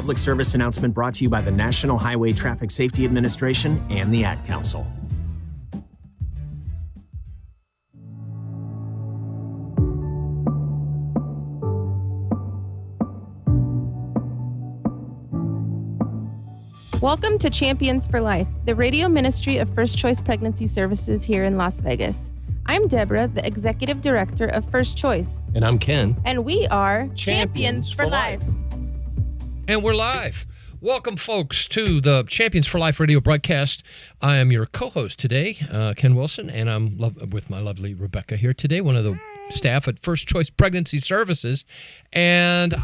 public service announcement brought to you by the National Highway Traffic Safety Administration and the Ad Council. Welcome to Champions for Life, the radio ministry of First Choice Pregnancy Services here in Las Vegas. I'm Deborah, the Executive Director of First Choice. And I'm Ken. And we are Champions for Life. And we're live. Welcome, folks, to the Champions for Life radio broadcast. I am your co-host today, Ken Wilson, and I'm with my lovely Rebecca here today, one of the staff at First Choice Pregnancy Services. And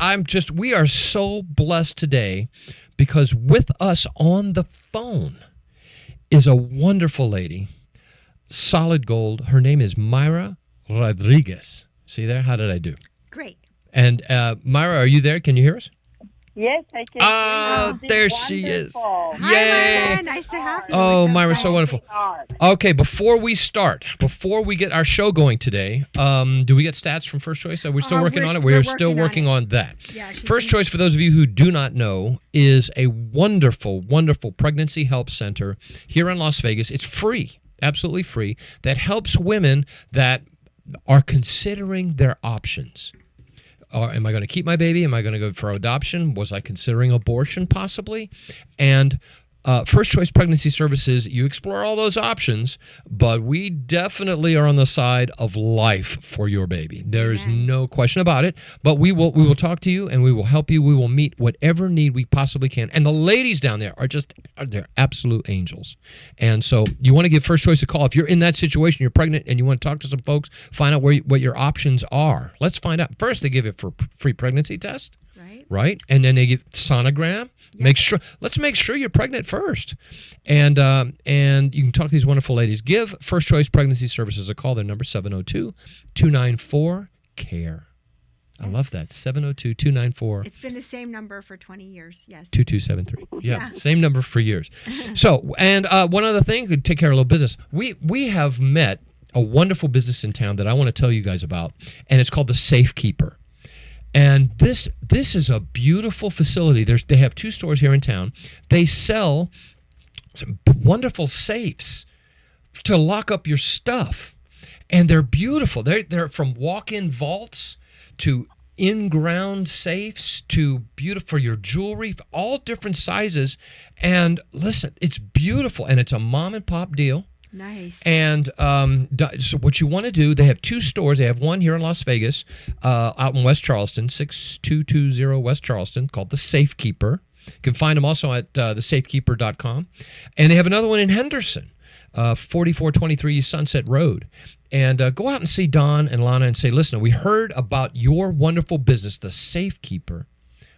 we are so blessed today because with us on the phone is a wonderful lady, solid gold. Her name is Mayra Rodriguez. See there? How did I do? Great. And Mayra, are you there? Can you hear us? Yes, I can. Oh, there she is. Hi, Yay. Myra. Nice to have you. Oh, Myra, so wonderful. Okay, before we get our show going today, do we get stats from First Choice? Are we still working on it? We're still working on that. Yeah, First Choice, for those of you who do not know, is a wonderful, wonderful pregnancy help center here in Las Vegas. It's free, absolutely free, that helps women that are considering their options. Am I going to keep my baby? Am I going to go for adoption? Was I considering abortion possibly? And First Choice Pregnancy Services, you explore all those options, but we definitely are on the side of life for your baby. There is no question about it. But we will talk to you and we will help you. We will meet whatever need we possibly can. And the ladies down there they're absolute angels. And so you want to give First Choice a call. If you're in that situation, you're pregnant and you want to talk to some folks, find out what your options are. Let's find out. First, they give it for free pregnancy test. Right? And then they give sonogram. Yep. Let's make sure you're pregnant first. And you can talk to these wonderful ladies. Give First Choice Pregnancy Services a call. Their number 702-294-CARE. I love that. 702-294. It's been the same number for 20 years. Yes. 2273. Yeah. Same number for years. So, and one other thing, to take care of a little business. We have met a wonderful business in town that I want to tell you guys about, and it's called the Safekeeper. And this is a beautiful facility. They have 2 stores here in town. They sell some wonderful safes to lock up your stuff. And they're beautiful. They're from walk-in vaults to in-ground safes to beautiful for your jewelry, all different sizes. And listen, it's beautiful. And it's a mom-and-pop deal. Nice. And so what you want to do, they have 2 stores. They have one here in Las Vegas, out in West Charleston, 6220 West Charleston, called The Safekeeper. You can find them also at thesafekeeper.com. And they have another one in Henderson, 4423 Sunset Road. And go out and see Don and Lana and say, listen, we heard about your wonderful business, The Safekeeper.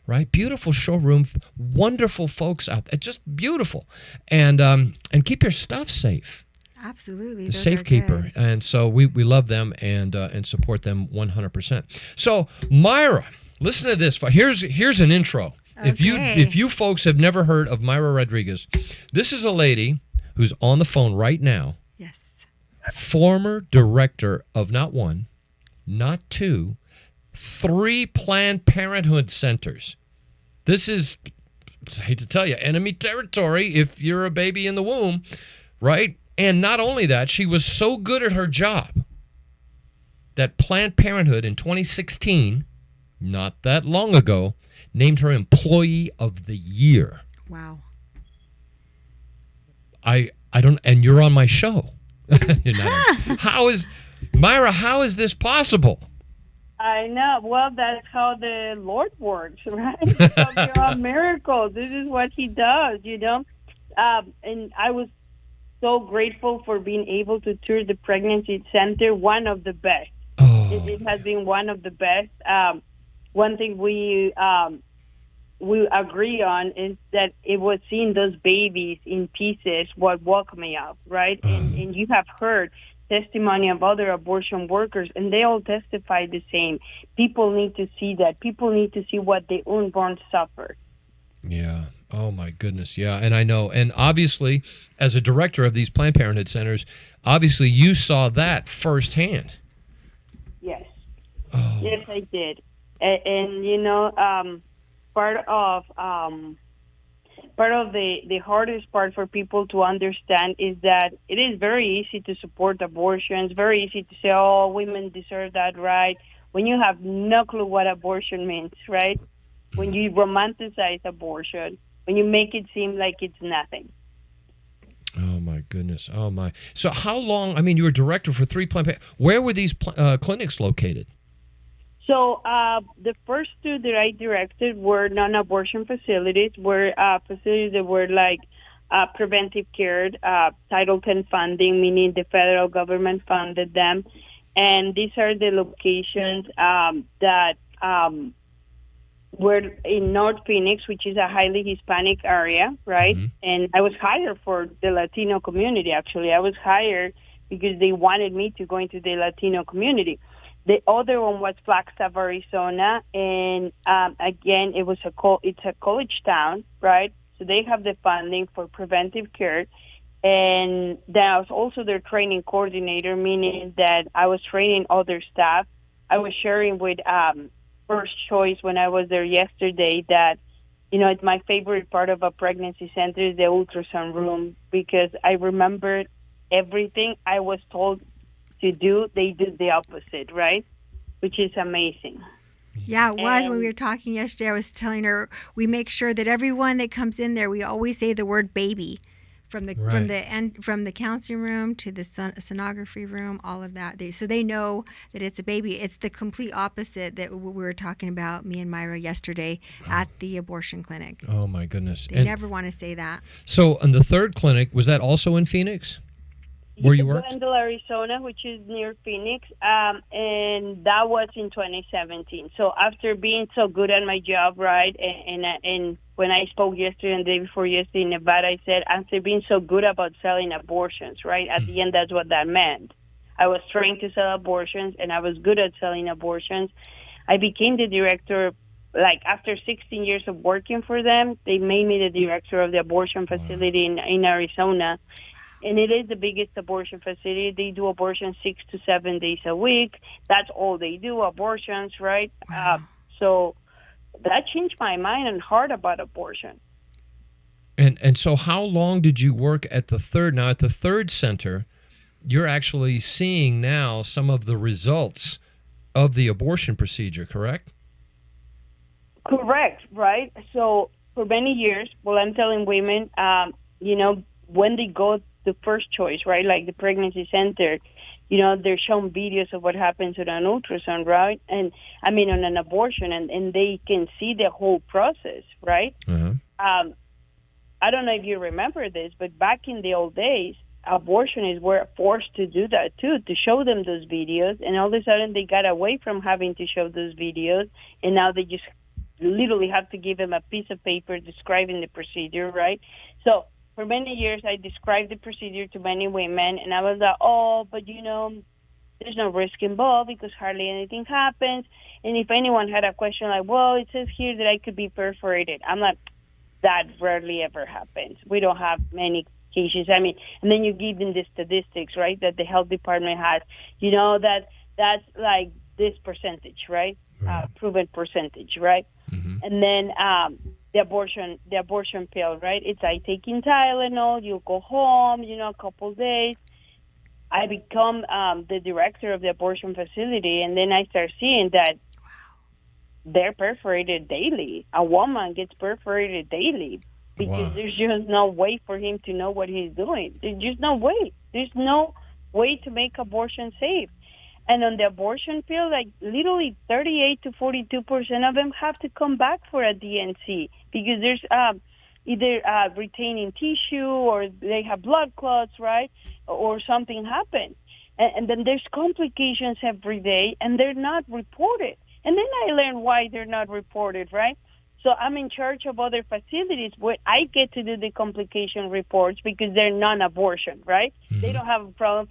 Right? Beautiful showroom, wonderful folks out there, just beautiful. And keep your stuff safe. Absolutely. The Safekeeper. And so we love them and support them 100%. So, Mayra, listen to this. Here's an intro. Okay. If you folks have never heard of Mayra Rodriguez, this is a lady who's on the phone right now. Yes. Former director of not 1, not 2, 3 Planned Parenthood centers. This is, I hate to tell you, enemy territory if you're a baby in the womb, right? And not only that, she was so good at her job that Planned Parenthood in 2016, not that long ago, named her Employee of the Year. Wow. I don't, and you're on my show. You're not Mayra, how is this possible? I know. Well, that's how the Lord works, right? There are miracles. This is what He does, And I was so grateful for being able to tour the pregnancy center, one of the best. Oh. It has been one of the best. One thing we agree on is that it was seeing those babies in pieces what woke me up, right? And you have heard testimony of other abortion workers, and they all testify the same. People need to see that. People need to see what the unborn suffer. Yeah. Oh, my goodness. Yeah, and I know. And obviously, as a director of these Planned Parenthood centers, obviously you saw that firsthand. Yes. Oh. Yes, I did. And part of the hardest part for people to understand is that it is very easy to support abortions, very easy to say, oh, women deserve that right, when you have no clue what abortion means, right? When you romanticize abortion, when you make it seem like it's nothing. Oh, my goodness. Oh, my. So how long, I mean, you were director for 3 Planned Parenthood. Where were these clinics located? So the first 2 that I directed were non-abortion facilities, were facilities that were like preventive care, Title X funding, meaning the federal government funded them. And these are the locations that were in North Phoenix, which is a highly Hispanic area, right? Mm-hmm. And I was hired for the Latino community, actually. I was hired because they wanted me to go into the Latino community. The other one was Flagstaff, Arizona, and again, it's a college town, right? So they have the funding for preventive care, and then I was also their training coordinator, meaning that I was training other staff. I was sharing with First Choice when I was there yesterday that, it's my favorite part of a pregnancy center is the ultrasound room, because I remember everything I was told to do, they did the opposite, right? Which is amazing. Yeah, it was. When we were talking yesterday, I was telling her we make sure that everyone that comes in there, we always say the word baby, from the counseling room to the sonography room, all of that. So they know that it's a baby. It's the complete opposite that we were talking about, me and Myra, yesterday at the abortion clinic. Oh, my goodness. They never want to say that. So, in the third clinic, was that also in Phoenix? Where you worked? Glendale, Arizona, which is near Phoenix, and that was in 2017. So after being so good at my job, right, and when I spoke yesterday and the day before yesterday in Nevada, I said, after being so good about selling abortions, right, at the end, that's what that meant. I was trained to sell abortions, and I was good at selling abortions. I became the director, like, after 16 years of working for them, they made me the director of the abortion facility in Arizona. And it is the biggest abortion facility. They do abortions 6 to 7 days a week. That's all they do, abortions, right? Wow. So that changed my mind and heart about abortion. And so how long did you work at the third? Now, at the third center, you're actually seeing now some of the results of the abortion procedure, correct? Correct, right? So for many years, I'm telling women, when they go the First Choice, right, like the pregnancy center, they're shown videos of what happens with an ultrasound, right? And I mean, on an abortion, and they can see the whole process, right? Uh-huh. I don't know if you remember this, but back in the old days, abortionists were forced to do that too, to show them those videos, and all of a sudden they got away from having to show those videos, and now they just literally have to give them a piece of paper describing the procedure, right? So for many years, I described the procedure to many women, and I was like, but there's no risk involved because hardly anything happens. And if anyone had a question like, it says here that I could be perforated, I'm like, that rarely ever happens. We don't have many cases. I mean, and then you give them the statistics, right, that the health department has, that's like this percentage, right? Proven percentage, right? Mm-hmm. And then the abortion pill, right? It's like taking Tylenol, you go home, a couple days. I become the director of the abortion facility, and then I start seeing that they're perforated daily. A woman gets perforated daily because there's just no way for him to know what he's doing. There's just no way. There's no way to make abortion safe. And on the abortion pill, like literally 38 to 42% of them have to come back for a DNC because there's either retaining tissue or they have blood clots, right? Or something happened. And then there's complications every day, and they're not reported. And then I learned why they're not reported, right? So I'm in charge of other facilities where I get to do the complication reports because they're non-abortion, right? Mm-hmm. They don't have a problem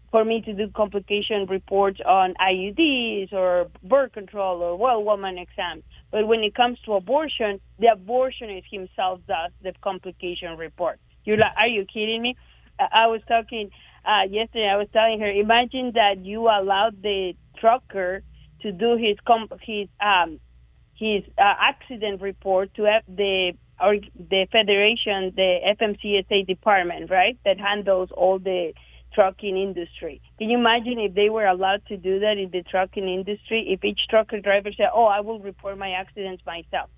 for me to do complication reports on IUDs or birth control or woman exams. But when it comes to abortion, the abortionist himself does the complication report. You're like, are you kidding me? I was talking yesterday, I was telling her, imagine that you allowed the trucker to do his his accident report to the federation, the FMCSA department, right, that handles all the trucking industry. Can you imagine if they were allowed to do that in the trucking industry? If each trucker driver said, "Oh, I will report my accidents myself."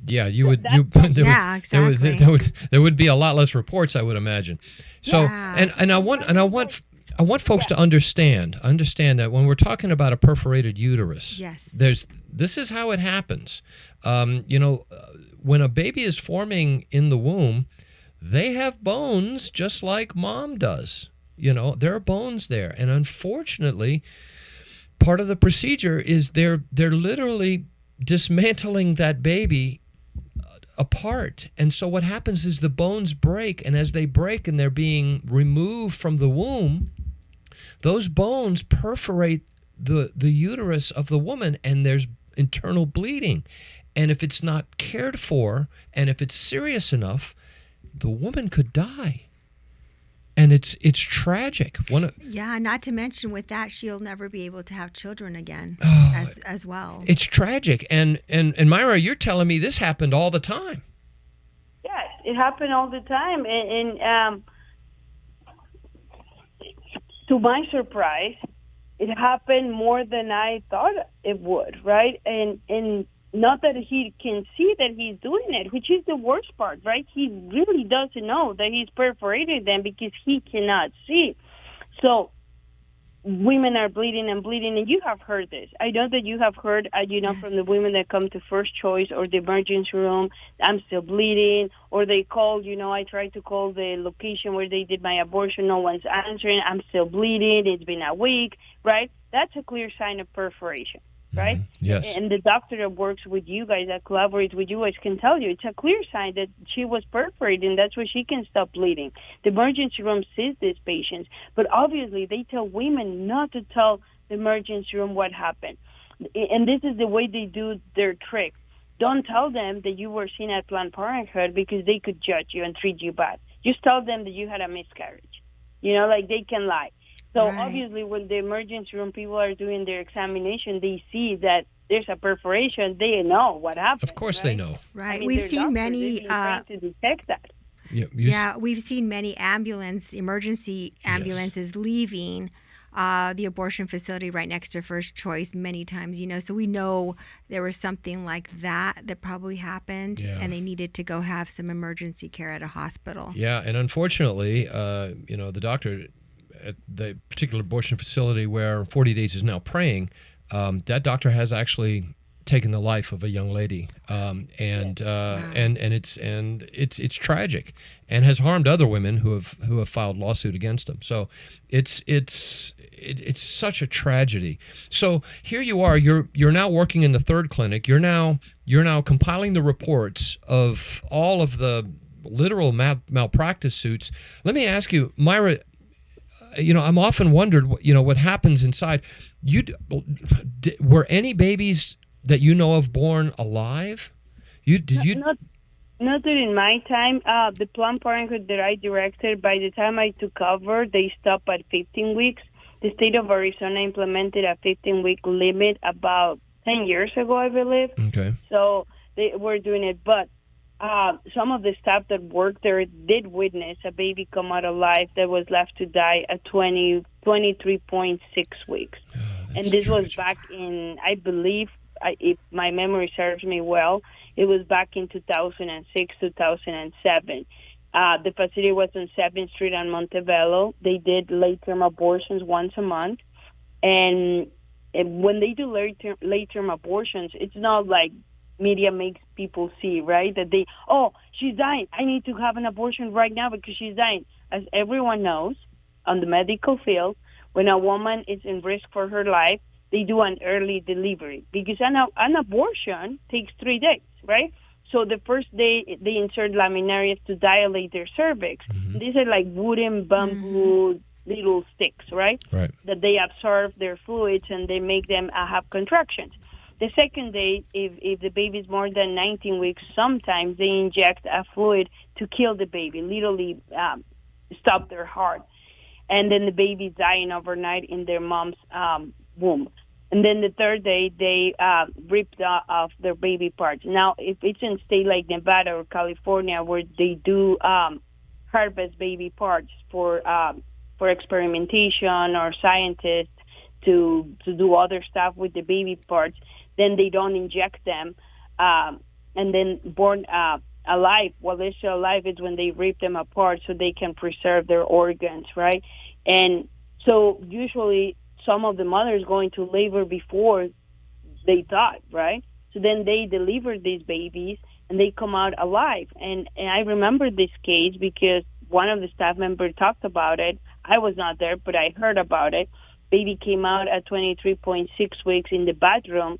Yeah, you would. Exactly. There would be a lot less reports, I would imagine. So, and I want folks to understand that when we're talking about a perforated uterus, this is how it happens. When a baby is forming in the womb, they have bones just like mom does. There are bones there, and unfortunately, part of the procedure is they're literally dismantling that baby apart. And so what happens is the bones break, and as they break and they're being removed from the womb, those bones perforate the uterus of the woman, and there's internal bleeding. And if it's not cared for, and if it's serious enough, the woman could die. And it's tragic. Not to mention with that, she'll never be able to have children again as well. It's tragic. And Myra, you're telling me this happened all the time. Yes, it happened all the time. And to my surprise, it happened more than I thought it would, right? And not that he can see that he's doing it, which is the worst part, right? He really doesn't know that he's perforated them because he cannot see. So women are bleeding and bleeding, and you have heard this. I know that you have heard, from the women that come to First Choice or the emergency room, I'm still bleeding, or they call, I tried to call the location where they did my abortion, no one's answering, I'm still bleeding, it's been a week, right? That's a clear sign of perforation. Right? Yes. And the doctor that works with you guys, that collaborates with you guys, can tell you it's a clear sign that she was perforated, and that's why she can stop bleeding. The emergency room sees these patients, but obviously they tell women not to tell the emergency room what happened. And this is the way they do their trick. Don't tell them that you were seen at Planned Parenthood because they could judge you and treat you bad. Just tell them that you had a miscarriage. They can lie. So obviously, when the emergency room people are doing their examination, they see that there's a perforation. They know what happened. Of course, they know. Right. We've seen many trying to detect that. We've seen many emergency ambulances leaving the abortion facility right next to First Choice many times. So we know there was something like that probably happened, and they needed to go have some emergency care at a hospital. Yeah, and unfortunately, the doctor at the particular abortion facility where 40 Days is now praying, that doctor has actually taken the life of a young lady, and it's tragic, and has harmed other women who have filed lawsuit against him. So it's such a tragedy. So here you are, you're now working in the third clinic. You're now compiling the reports of all of the literal malpractice suits. Let me ask you, Myra. I'm often wondered, what happens inside. Were any babies that you know of born alive? Not during my time. The Planned Parenthood that I directed, by the time I took over, they stopped at 15 weeks. The state of Arizona implemented a 15-week limit about 10 years ago, I believe. Okay. So they were doing it, but some of the staff that worked there did witness a baby come out alive that was left to die at 23.6 weeks. And this was back in, I believe, if my memory serves me well, it was back in 2006, 2007. The facility was on 7th Street on Montebello. They did late-term abortions once a month. And when they do late-term abortions, it's not like media makes people see, right? That she's dying. I need to have an abortion right now because she's dying. As everyone knows, on the medical field, when a woman is in risk for her life, they do an early delivery because an abortion takes 3 days, right? So the first day, they insert laminarias to dilate their cervix. Mm-hmm. These are like wooden bamboo little sticks, right? That they absorb their fluids and they make them have contractions. The second day, if the baby is more than 19 weeks, sometimes they inject a fluid to kill the baby, literally stop their heart. And then the baby's dying overnight in their mom's womb. And then the third day, they ripped off their baby parts. Now, if it's in a state like Nevada or California where they do harvest baby parts for experimentation or scientists to do other stuff with the baby parts, then they don't inject them. And then born alive, while they're still alive, is when they rip them apart so they can preserve their organs, right? And so usually some of the mothers go into labor before they thought, right? So then they deliver these babies and they come out alive. And I remember this case because one of the staff members talked about it. I was not there, but I heard about it. Baby came out at 23.6 weeks in the bathroom,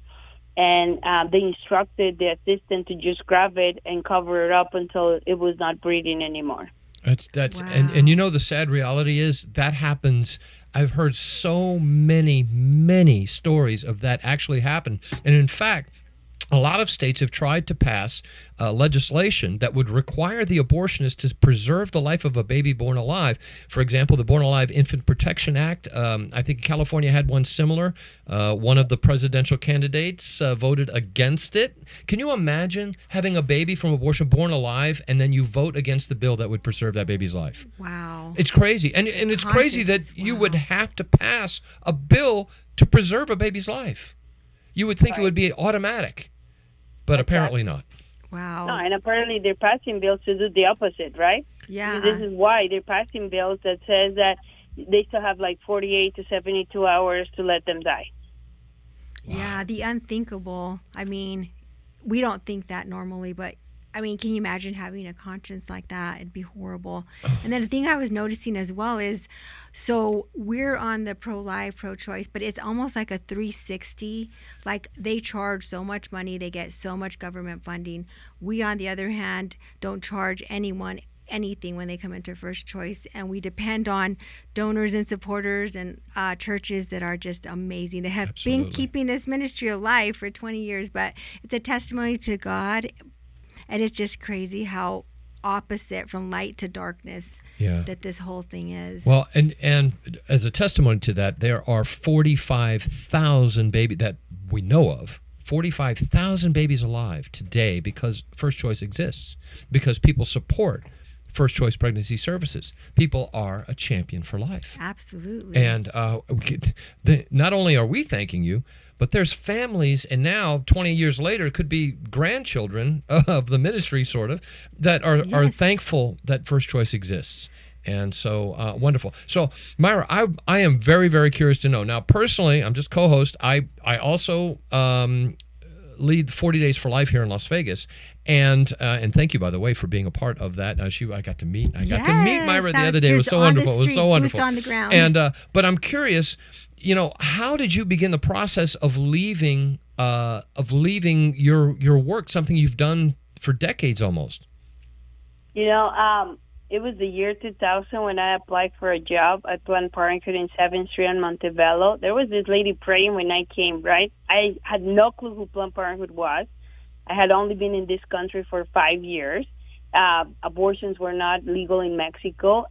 and they instructed the assistant to just grab it and cover it up until it was not breathing anymore. That's Wow. and you know the sad reality is that happens. I've heard so many stories of that actually happen. And in fact, a lot of states have tried to pass legislation that would require the abortionist to preserve the life of a baby born alive. For example, the Born Alive Infant Protection Act. I think California had one similar. One of the presidential candidates voted against it. Can you imagine having a baby from abortion born alive and then you vote against the bill that would preserve that baby's life? Wow. It's crazy. And it's crazy that you would have to pass a bill to preserve a baby's life. You would think it would be automatic. But apparently not. Wow. No, and apparently they're passing bills to do the opposite, right? Yeah. This is why they're passing bills that says that they still have like 48 to 72 hours to let them die. Wow. Yeah, the unthinkable. I mean, we don't think that normally, but I mean, can you imagine having a conscience like that? It'd be horrible. And then the thing I was noticing as well is, so we're on the pro-life, pro-choice, but it's almost like a 360. Like they charge so much money, they get so much government funding. We, on the other hand, don't charge anyone anything when they come into First Choice, and we depend on donors and supporters and churches that are just amazing. They have been keeping this ministry alive for 20 years, but it's a testimony to God. And it's just crazy how opposite from light to darkness that this whole thing is. Well, and as a testimony to that, there are 45,000 babies that we know of, 45,000 babies alive today because First Choice exists, because people support First Choice Pregnancy Services. People are a champion for life. Absolutely. And not only are we thanking you, but there's families, and now 20 years later, it could be grandchildren of the ministry, sort of, that are thankful that First Choice exists. And so wonderful. So, Myra, I am very, very curious to know. Now, personally, I'm just co-host. I also lead 40 Days for Life here in Las Vegas. And thank you, by the way, for being a part of that. I got to meet Myra the other day. It was so wonderful. It was so wonderful. Boots on the ground. And but I'm curious, how did you begin the process of leaving your work, something you've done for decades almost? It was the year 2000 when I applied for a job at Planned Parenthood in 7th Street in Montebello. There was this lady praying when I came, right? I had no clue who Planned Parenthood was. I had only been in this country for 5 years. Abortions were not legal in Mexico.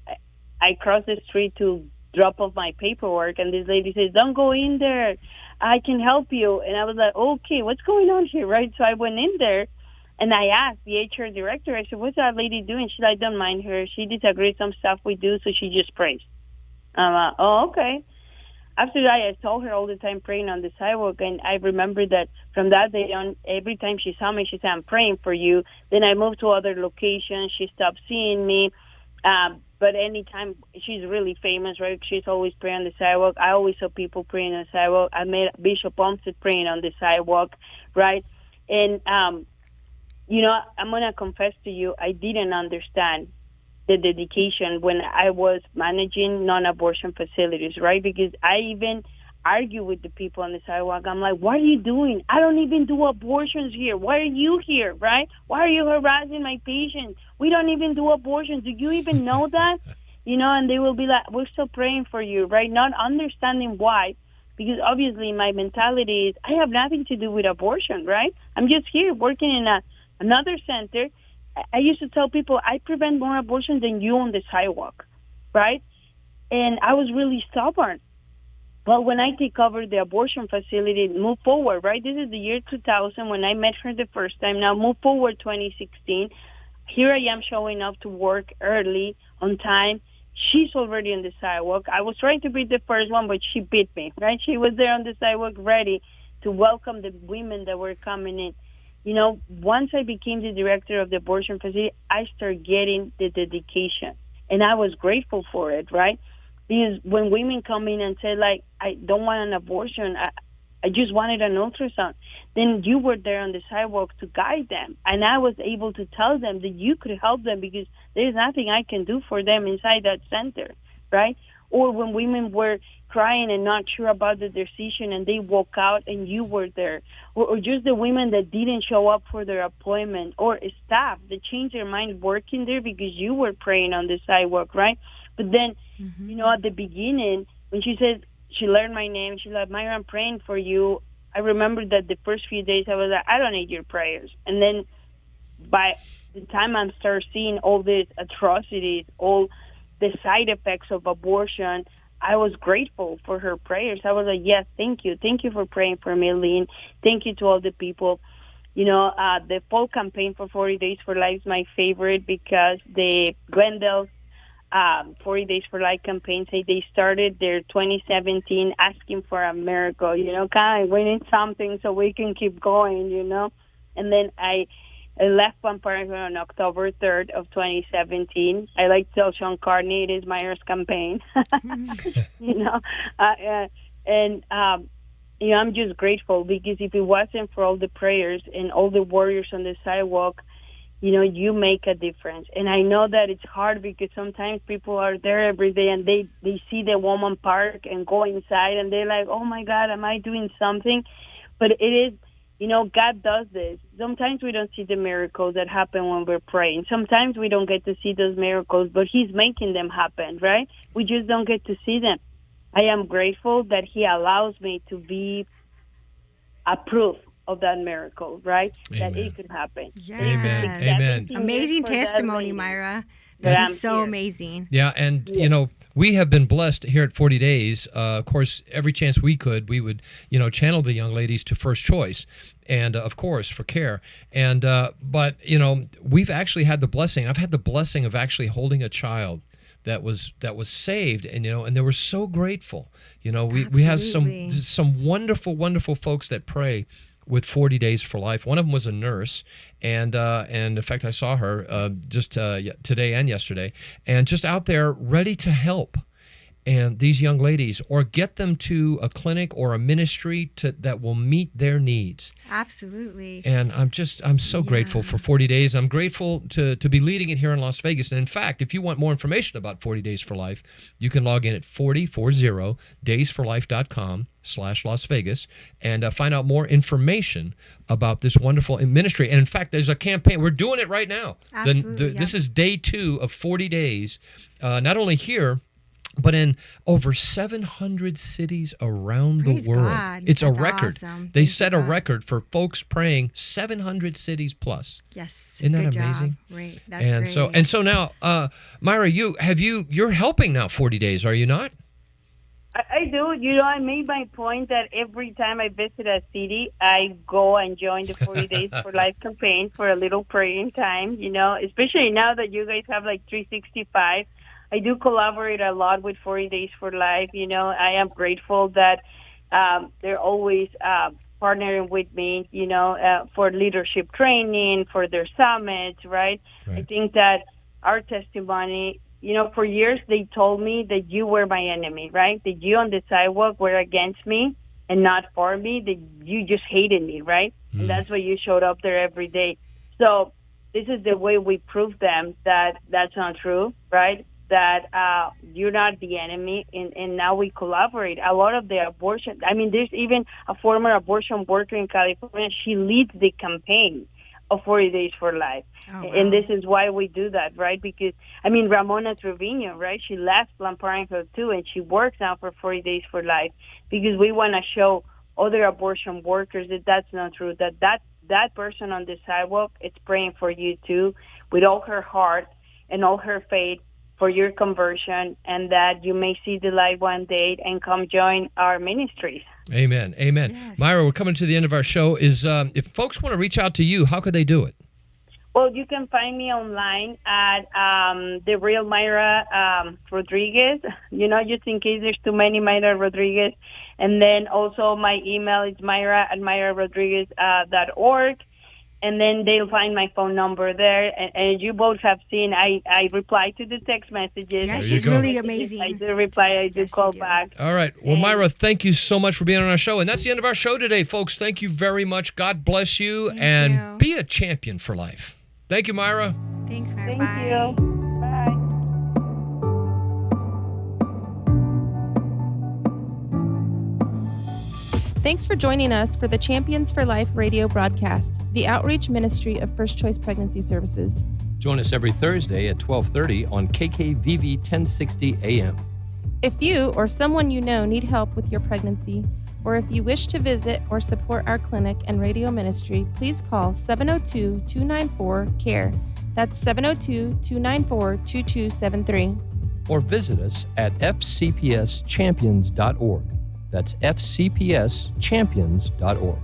I crossed the street to drop off my paperwork, and this lady says, "Don't go in there. I can help you." And I was like, okay, what's going on here, right? So I went in there, and I asked the HR director, I said, "What's that lady doing?" She said, "I don't mind her. She disagrees some stuff we do, so she just prays." I'm like, oh, okay. After that, I saw her all the time praying on the sidewalk, and I remember that from that day on, every time she saw me, she said, "I'm praying for you." Then I moved to other locations. She stopped seeing me. But anytime, she's really famous, right? She's always praying on the sidewalk. I always saw people praying on the sidewalk. I met Bishop Olmsted praying on the sidewalk, right? And, I'm going to confess to you, I didn't understand the dedication when I was managing non-abortion facilities, right? Because I even argue with the people on the sidewalk. I'm like, "What are you doing? I don't even do abortions here. Why are you here, right? Why are you harassing my patients? We don't even do abortions. Do you even know that?" And they will be like, "We're still praying for you," right? Not understanding why, because obviously my mentality is I have nothing to do with abortion, right? I'm just here working in another center. I used to tell people I prevent more abortions than you on the sidewalk, right? And I was really stubborn. Well, when I take over the abortion facility, move forward, right? This is the year 2000 when I met her the first time. Now move forward 2016. Here I am showing up to work early, on time. She's already on the sidewalk. I was trying to be the first one, but she beat me, right? She was there on the sidewalk ready to welcome the women that were coming in. You know, once I became the director of the abortion facility, I started getting the dedication. And I was grateful for it, right? Because when women come in and say, like, I don't want an abortion, I just wanted an ultrasound, then you were there on the sidewalk to guide them. And I was able to tell them that you could help them because there's nothing I can do for them inside that center, right? Or when women were crying and not sure about the decision and they walk out and you were there. Or just the women that didn't show up for their appointment, or staff that changed their mind working there because you were praying on the sidewalk, right? But then, you know, at the beginning, when she said, she learned my name, she's like, Myra, I'm praying for you. I remember that the first few days I was like, I don't need your prayers. And then by the time I started seeing all these atrocities, all the side effects of abortion, I was grateful for her prayers. I was like, yes, thank you. Thank you for praying for me, Lynn. Thank you to all the people. You know, the fall campaign for 40 Days for Life is my favorite because the Glendale 40 Days for Life campaign say they started their 2017 asking for a miracle, you know, kind of we need something so we can keep going, you know. And then I left Planned Parenthood on October 3rd of 2017. I like to tell Sean Carney it is Myra's campaign, you know. You know, I'm just grateful because if it wasn't for all the prayers and all the warriors on the sidewalk, you know, you make a difference. And I know that it's hard because sometimes people are there every day and they see the woman park and go inside and they're like, oh, my God, am I doing something? But it is, you know, God does this. Sometimes we don't see the miracles that happen when we're praying. Sometimes we don't get to see those miracles, but He's making them happen, right? We just don't get to see them. I am grateful that He allows me to be a proof of that miracle, right? Amen. That it could happen. Yes. Amen. Amen. Amazing testimony, Myra. This is so amazing. Yeah, and, you know, we have been blessed here at 40 Days. Of course, every chance we could, we would, you know, channel the young ladies to First Choice and, of course, for care. And but, you know, we've actually had the blessing. I've had the blessing of actually holding a child that was saved, and you know, and they were so grateful. You know, we have some wonderful folks that pray with 40 Days for Life. One of them was a nurse, and in fact, I saw her just today and yesterday, and just out there ready to help. And these young ladies, or get them to a clinic or a ministry that will meet their needs. Absolutely. And I'm so grateful for 40 Days. I'm grateful to be leading it here in Las Vegas. And in fact, if you want more information about 40 Days for Life, you can log in at 40daysforlife.com/Las Vegas and find out more information about this wonderful ministry. And in fact, there's a campaign. We're doing it right now. Absolutely, This is day 2 of 40 days, not only here, but in over 700 cities around the world. God. It's That's a record. Awesome. They set a record for folks praying 700 cities plus. Yes. Isn't that Good amazing? Job. Great. That's great. So now, Myra, you're helping now 40 Days, are you not? I do. You know, I made my point that every time I visit a city, I go and join the 40 Days for Life campaign for a little praying time, you know, especially now that you guys have like 365. I do collaborate a lot with 40 Days for Life. You know, I am grateful that they're always partnering with me, you know, for leadership training, for their summits, right? I think that our testimony, you know, for years they told me that you were my enemy, right? That you on the sidewalk were against me and not for me, that you just hated me, right? And that's why you showed up there every day. So this is the way we prove them that that's not true, right? That you're not the enemy, and now we collaborate. A lot of the abortion, I mean, there's even a former abortion worker in California. She leads the campaign of 40 Days for Life. Oh, wow. And this is why we do that, right? Because, I mean, Ramona Trevino, right? She left Planned Parenthood too, and she works now for 40 Days for Life because we want to show other abortion workers that that's not true, that person on the sidewalk is praying for you too with all her heart and all her faith for your conversion, and that you may see the light one day and come join our ministries. Amen. Amen. Yes. Myra, we're coming to the end of our show. If folks want to reach out to you, how could they do it? Well, you can find me online at The Real Myra Rodriguez, just in case there's too many Myra Rodriguez. And then also my email is myra@myrarodriguez.org. And then they'll find my phone number there. And as you both have seen, I reply to the text messages. Yeah, she's really amazing. I do reply. I do call back. All right. Well, Myra, thank you so much for being on our show. And that's the end of our show today, folks. Thank you very much. God bless you. Thank you. Be a champion for life. Thank you, Myra. Thanks, Myra. Thank Bye. you. Bye. Thanks for joining us for the Champions for Life radio broadcast, the outreach ministry of First Choice Pregnancy Services. Join us every Thursday at 12:30 on KKVV 1060 AM. If you or someone you know need help with your pregnancy, or if you wish to visit or support our clinic and radio ministry, please call 702-294-CARE. That's 702-294-2273. Or visit us at fcpschampions.org. That's fcpschampions.org.